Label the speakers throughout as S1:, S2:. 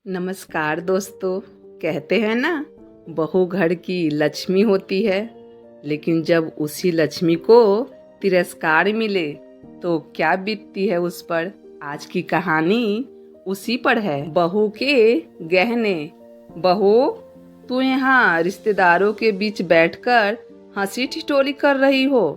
S1: नमस्कार दोस्तों। कहते हैं ना, बहू घर की लक्ष्मी होती है, लेकिन जब उसी लक्ष्मी को तिरस्कार मिले तो क्या बीतती है उस पर। आज की कहानी उसी पर है। बहू के गहने। बहू, तू यहाँ रिश्तेदारों के बीच बैठकर हंसी ठिठोली कर रही हो।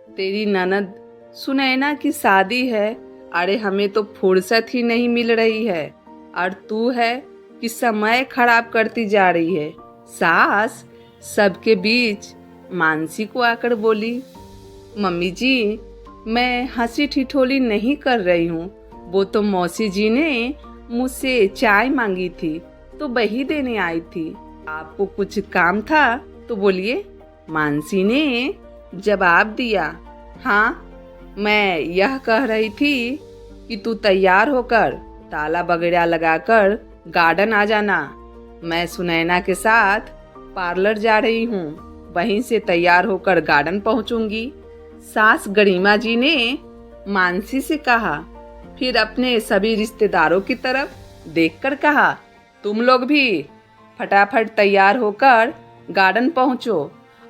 S1: तेरी ननद सुनैना की शादी है। अरे हमें तो फुर्सत ही नहीं मिल रही है, और तू है कि समय खराब करती जा रही है। सास सबके बीच मानसी को आकर बोली, मम्मी जी, मैं हंसी ठिठोली नहीं कर रही हूँ। वो तो मौसी जी ने मुझसे चाय मांगी थी तो वही देने आई थी। आपको कुछ काम था तो बोलिए। मानसी ने जवाब दिया, हाँ, मैं यह कह रही थी कि तू तैयार होकर ताला वगैरह लगाकर गार्डन आ जाना। मैं सुनैना के साथ पार्लर जा रही हूँ, वहीं से तैयार होकर गार्डन पहुँचूंगी। सास गरिमा जी ने मानसी से कहा, फिर अपने सभी रिश्तेदारों की तरफ देखकर कहा, तुम लोग भी फटाफट तैयार होकर गार्डन पहुँचो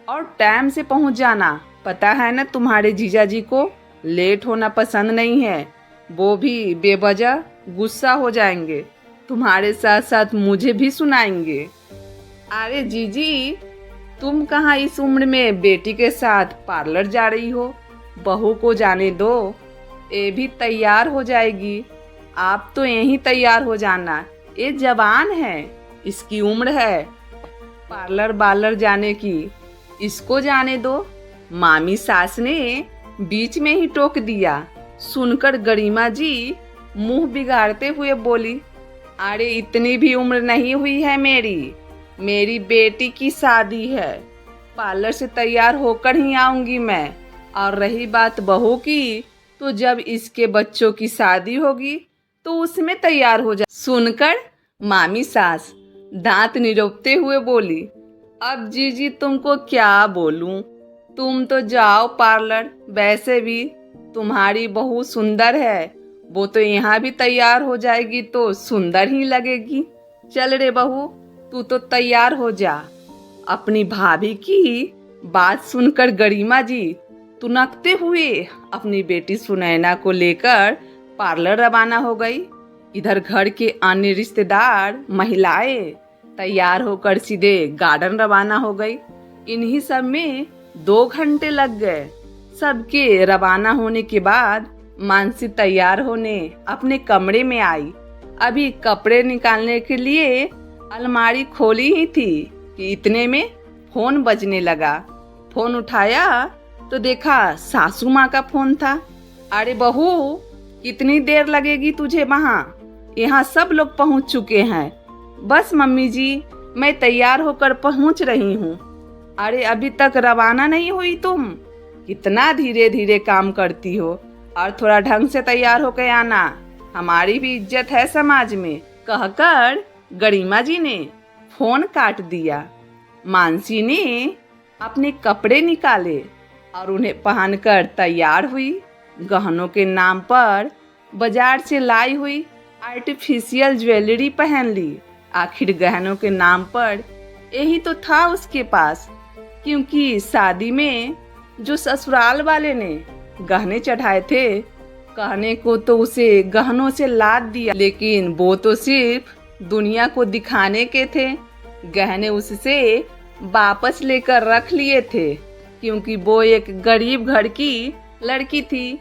S1: और टाइम से पहुँच जाना। पता है ना, तुम्हारे जीजा जी को लेट होना पसंद नहीं है। वो भी बेवजह गुस्सा हो जाएंगे, तुम्हारे साथ साथ मुझे भी सुनाएंगे। अरे जीजी, तुम कहाँ इस उम्र में बेटी के साथ पार्लर जा रही हो? बहू को जाने दो, ये भी तैयार हो जाएगी। आप तो यहीं तैयार हो जाना, ये जवान है, इसकी उम्र है पार्लर बार्लर जाने की, इसको जाने दो। मामी सास ने बीच में ही टोक दिया। सुनकर गरिमा जी मुंह बिगाड़ते हुए बोली, अरे इतनी भी उम्र नहीं हुई है मेरी बेटी की शादी है। पार्लर से तैयार होकर ही आऊंगी मैं। और रही बात बहू की, तो जब इसके बच्चों की शादी होगी तो उसमें तैयार हो जा। सुनकर मामी सास दांत निरोपते हुए बोली, अब जीजी तुमको क्या बोलूं, तुम तो जाओ पार्लर। वैसे भी तुम्हारी बहू सुंदर है, वो तो यहाँ भी तैयार हो जाएगी तो सुंदर ही लगेगी। चल रे बहू, तू तो तैयार हो जा। अपनी भाभी की बात सुनकर गरिमा जी तुनकते हुए अपनी बेटी सुनैना को लेकर पार्लर रवाना हो गई। इधर घर के अन्य रिश्तेदार महिलाएं तैयार होकर सीधे गार्डन रवाना हो गई। इन्हीं सब में 2 घंटे लग गए। सबके रवाना होने के बाद मानसी तैयार होने अपने कमरे में आई। अभी कपड़े निकालने के लिए अलमारी खोली ही थी कि इतने में फोन बजने लगा। फोन उठाया तो देखा सासू माँ का फोन था। अरे बहू, कितनी देर लगेगी तुझे वहाँ? यहाँ सब लोग पहुँच चुके हैं। बस मम्मी जी, मैं तैयार होकर पहुँच रही हूँ। अरे अभी तक रवाना नहीं हुई तुम? कितना धीरे धीरे काम करती हो, और थोड़ा ढंग से तैयार होकर आना, हमारी भी इज्जत है समाज में, कहकर गरिमा जी ने फोन काट दिया। मानसी ने अपने कपड़े निकाले और उन्हें पहनकर तैयार हुई। गहनों के नाम पर बाजार से लाई हुई आर्टिफिशियल ज्वेलरी पहन ली। आखिर गहनों के नाम पर यही तो था उसके पास, क्योंकि शादी में जो ससुराल वाले ने गहने चढ़ाए थे, कहने को तो उसे गहनों से लाद दिया, लेकिन वो तो सिर्फ दुनिया को दिखाने के थे। गहने उससे वापस लेकर रख लिए थे, क्योंकि वो एक गरीब घर की लड़की थी।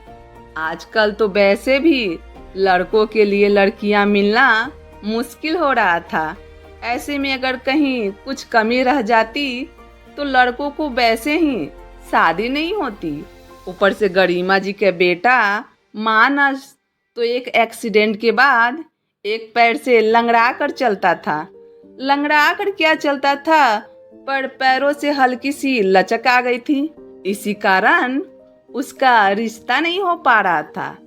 S1: आजकल तो वैसे भी लड़कों के लिए लड़कियां मिलना मुश्किल हो रहा था। ऐसे में अगर कहीं कुछ कमी रह जाती तो लड़कों को वैसे ही शादी नहीं होती। ऊपर से गरिमा जी के बेटा मानस तो एक एक्सीडेंट के बाद एक पैर से लंगड़ा कर चलता था। लंगड़ा कर क्या चलता था, पर पैरों से हल्की सी लचक आ गई थी। इसी कारण उसका रिश्ता नहीं हो पा रहा था।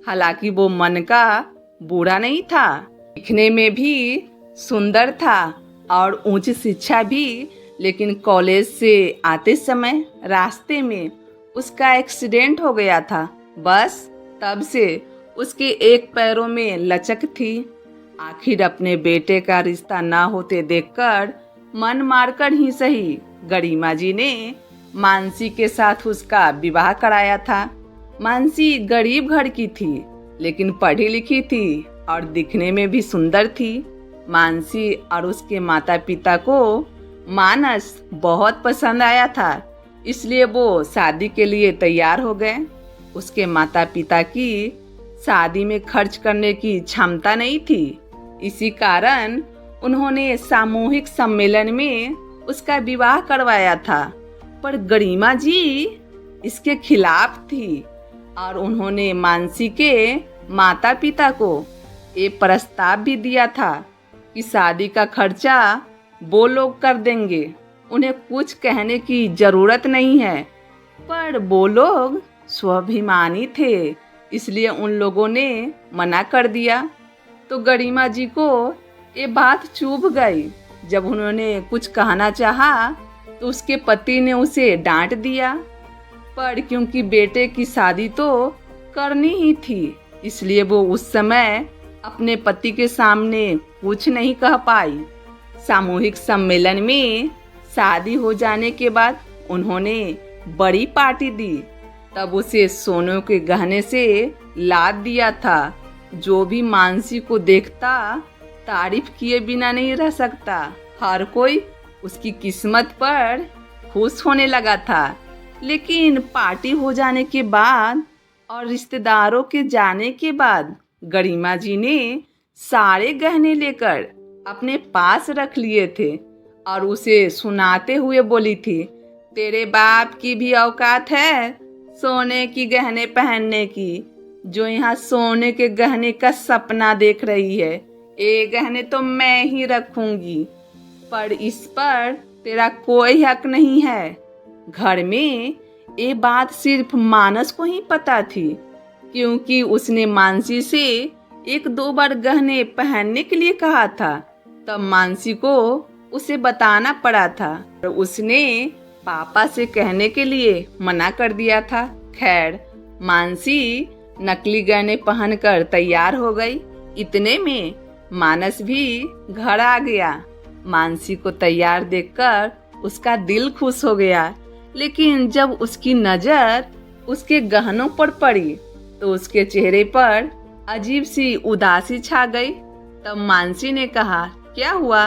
S1: हालांकि वो मन का बूढ़ा नहीं था, दिखने में भी सुंदर था और उच्च शिक्षा भी, लेकिन कॉलेज से आते समय रास्ते में उसका एक्सीडेंट हो गया था। बस तब से उसके एक पैरों में लचक थी। आखिर अपने बेटे का रिश्ता ना होते देखकर मन मारकर ही सही गरिमा जी ने मानसी के साथ उसका विवाह कराया था। मानसी गरीब घर की थी, लेकिन पढ़ी लिखी थी और दिखने में भी सुंदर थी। मानसी और उसके माता पिता को मानस बहुत पसंद आया था, इसलिए वो शादी के लिए तैयार हो गए। उसके माता पिता की शादी में खर्च करने की क्षमता नहीं थी, इसी कारण उन्होंने सामूहिक सम्मेलन में उसका विवाह करवाया था। पर गरिमा जी इसके खिलाफ थी और उन्होंने मानसी के माता पिता को ये प्रस्ताव भी दिया था कि शादी का खर्चा वो लोग कर देंगे, उन्हें कुछ कहने की जरूरत नहीं है। पर वो लोग स्वाभिमानी थे, इसलिए उन लोगों ने मना कर दिया। तो गरिमा जी को ये बात चुभ गई। जब उन्होंने कुछ कहना चाहा तो उसके पति ने उसे डांट दिया, पर क्योंकि बेटे की शादी तो करनी ही थी, इसलिए वो उस समय अपने पति के सामने कुछ नहीं कह पाई। सामूहिक सम्मेलन में शादी हो जाने के बाद उन्होंने बड़ी पार्टी दी, तब उसे सोने के गहने से लाद दिया था। जो भी मानसी को देखता तारीफ किए बिना नहीं रह सकता। हर कोई उसकी किस्मत पर खुश होने लगा था। लेकिन पार्टी हो जाने के बाद और रिश्तेदारों के जाने के बाद गरिमा जी ने सारे गहने लेकर अपने पास रख लिए थे और उसे सुनाते हुए बोली थी, तेरे बाप की भी औकात है सोने की गहने पहनने की, जो यहाँ सोने के गहने का सपना देख रही है। ये गहने तो मैं ही रखूंगी, पर इस पर तेरा कोई हक नहीं है। घर में ये बात सिर्फ मानस को ही पता थी, क्योंकि उसने मानसी से 1-2 बार गहने पहनने के लिए कहा था। तब मानसी को उसे बताना पड़ा था और उसने पापा से कहने के लिए मना कर दिया था। खैर, मानसी नकली गहने पहनकर तैयार हो गई। इतने में मानस भी घर आ गया। मानसी को तैयार देखकर उसका दिल खुश हो गया, लेकिन जब उसकी नजर उसके गहनों पर पड़ी तो उसके चेहरे पर अजीब सी उदासी छा गई। तब मानसी ने कहा, क्या हुआ,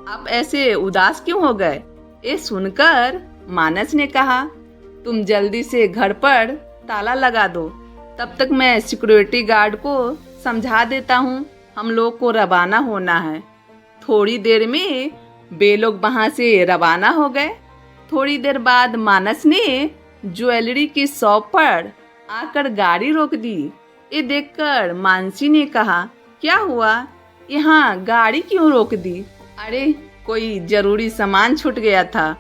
S1: आप ऐसे उदास क्यों हो गए? ये सुनकर मानस ने कहा, तुम जल्दी से घर पर ताला लगा दो, तब तक मैं सिक्योरिटी गार्ड को समझा देता हूँ, हम लोग को रवाना होना है। थोड़ी देर में वे लोग वहाँ से रवाना हो गए। थोड़ी देर बाद मानस ने ज्वेलरी की शॉप पर आकर गाड़ी रोक दी। ये देखकर मानसी ने कहा, क्या हुआ, यहाँ गाड़ी क्यों रोक दी? अरे, कोई जरूरी सामान छूट गया था,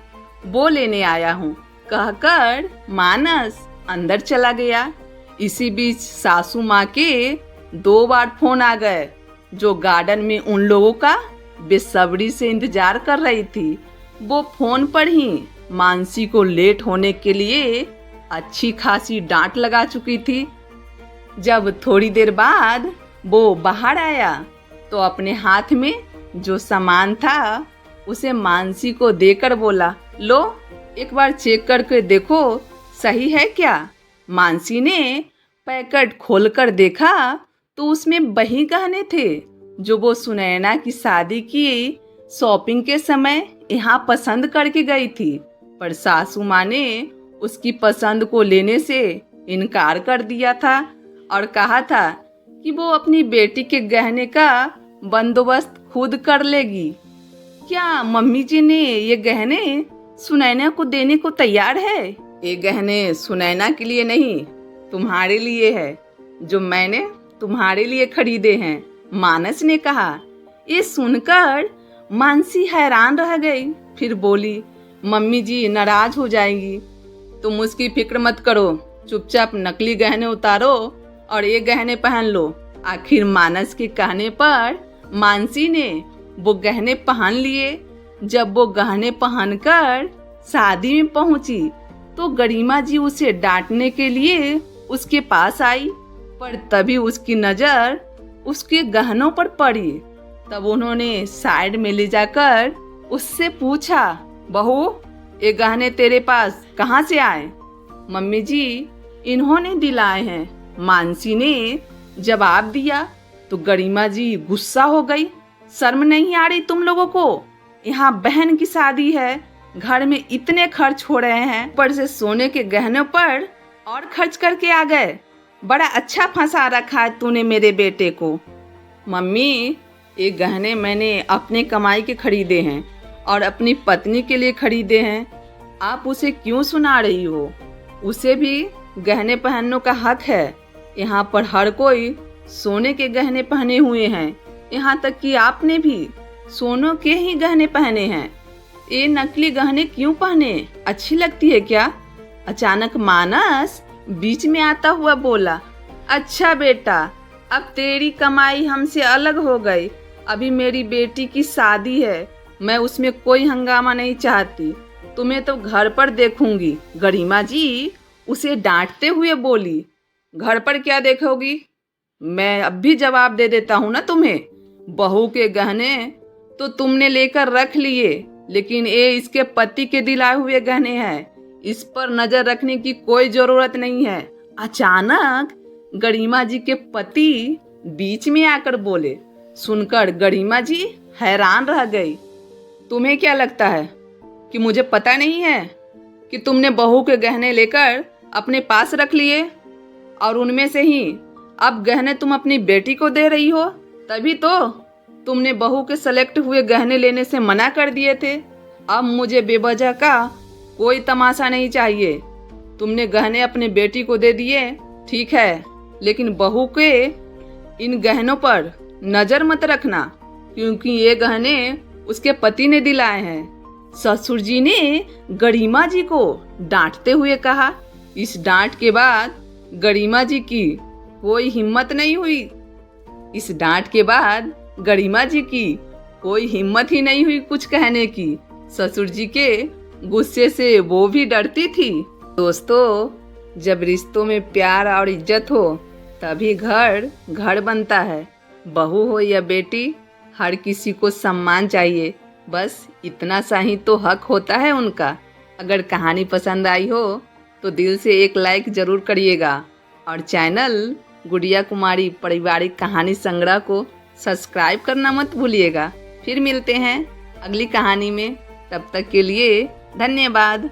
S1: वो लेने आया हूँ, कहकर मानस अंदर चला गया। इसी बीच सासू माँ के 2 बार फोन आ गए, जो गार्डन में उन लोगों का बेसब्री से इंतजार कर रही थी। वो फोन पर ही मानसी को लेट होने के लिए अच्छी खासी डांट लगा चुकी थी। जब थोड़ी देर बाद वो बाहर आया तो अपने हाथ में जो सामान था उसे मानसी को देकर बोला, लो, एक बार चेक करके देखो सही है क्या। मानसी ने पैकेट खोलकर देखा तो उसमें वही गहने थे जो वो सुनैना की शादी की शॉपिंग के समय यहाँ पसंद करके गई थी। पर सासू माँ ने उसकी पसंद को लेने से इनकार कर दिया था और कहा था कि वो अपनी बेटी के गहने का बंदोबस्त खुद कर लेगी। क्या मम्मी जी ने ये गहने सुनैना को देने को तैयार है? ये गहने सुनैना के लिए नहीं, तुम्हारे लिए है, जो मैंने तुम्हारे लिए खरीदे हैं, मानस ने कहा। ये सुनकर मानसी हैरान रह गई। फिर बोली, मम्मी जी नाराज हो जाएंगी, तुम उसकी फिक्र मत करो, चुपचाप नकली गहने उतारो और ये गहने पहन लो। आखिर मानस के कहने पर मानसी ने वो गहने पहन लिए। जब वो गहने पहनकर शादी में पहुंची तो गरिमा जी उसे डांटने के लिए उसके पास आई, पर तभी उसकी नज़र उसके गहनों पर पड़ी। तब उन्होंने साइड में ले जाकर उससे पूछा, बहू ये गहने तेरे पास कहाँ से आए? मम्मी जी इन्होंने दिलाए हैं। मानसी ने जवाब दिया। तो गरिमा जी गुस्सा हो गई। शर्म नहीं आ रही तुम लोगों को? यहाँ बहन की शादी है, घर में इतने खर्च हो रहे हैं, ऊपर से सोने के गहनों पर और खर्च करके आ गए। बड़ा अच्छा फंसा रखा है तूने मेरे बेटे को। मम्मी ये गहने मैंने अपने कमाई के खरीदे हैं और अपनी पत्नी के लिए खरीदे हैं। आप उसे क्यों सुना रही हो? उसे भी गहने पहनने का हक है। यहाँ पर हर कोई सोने के गहने पहने हुए हैं, यहाँ तक कि आपने भी सोनों के ही गहने पहने हैं। ये नकली गहने क्यों पहने? अच्छी लगती है क्या? अचानक मानस बीच में आता हुआ बोला, अच्छा बेटा, अब तेरी कमाई हमसे अलग हो गई। अभी मेरी बेटी की शादी है, मैं उसमें कोई हंगामा नहीं चाहती। तुम्हें तो घर पर देखूंगी। गरिमा जी उसे डांटते हुए बोली, घर पर क्या देखोगी? मैं अब भी जवाब दे देता हूँ ना तुम्हें। बहू के गहने तो तुमने लेकर रख लिए, लेकिन ये इसके पति के दिलाए हुए गहने हैं। इस पर नजर रखने की कोई जरूरत नहीं है। अचानक गरिमा जी के पति बीच में आकर बोले। सुनकर गरिमा जी हैरान रह गई। तुम्हें क्या लगता है कि मुझे पता नहीं है कि तुमने बहू के गहने लेकर अपने पास रख लिए और उनमें से ही अब गहने तुम अपनी बेटी को दे रही हो? तभी तो तुमने बहू के सेलेक्ट हुए गहने लेने से मना कर दिए थे। अब मुझे बेवजह का कोई तमाशा नहीं चाहिए। तुमने गहने अपने बेटी को दे दिए, ठीक है, लेकिन बहू के इन गहनों पर नजर मत रखना, क्योंकि ये गहने उसके पति ने दिलाए हैं। ससुर जी ने गरिमा जी को डांटते हुए कहा। इस डांट के बाद गरिमा जी की कोई हिम्मत नहीं हुई। इस डांट के बाद गरिमा जी की कोई हिम्मत ही नहीं हुई कुछ कहने की। ससुर जी के गुस्से से वो भी डरती थी। दोस्तों, जब रिश्तों में प्यार और इज्जत हो तभी घर घर बनता है। बहू हो या बेटी, हर किसी को सम्मान चाहिए। बस इतना सा ही तो हक होता है उनका। अगर कहानी पसंद आई हो तो दिल से एक लाइक जरूर करिएगा और चैनल गुड़िया कुमारी पारिवारिक कहानी संग्रह को सब्सक्राइब करना मत भूलिएगा। फिर मिलते हैं अगली कहानी में। तब तक के लिए धन्यवाद।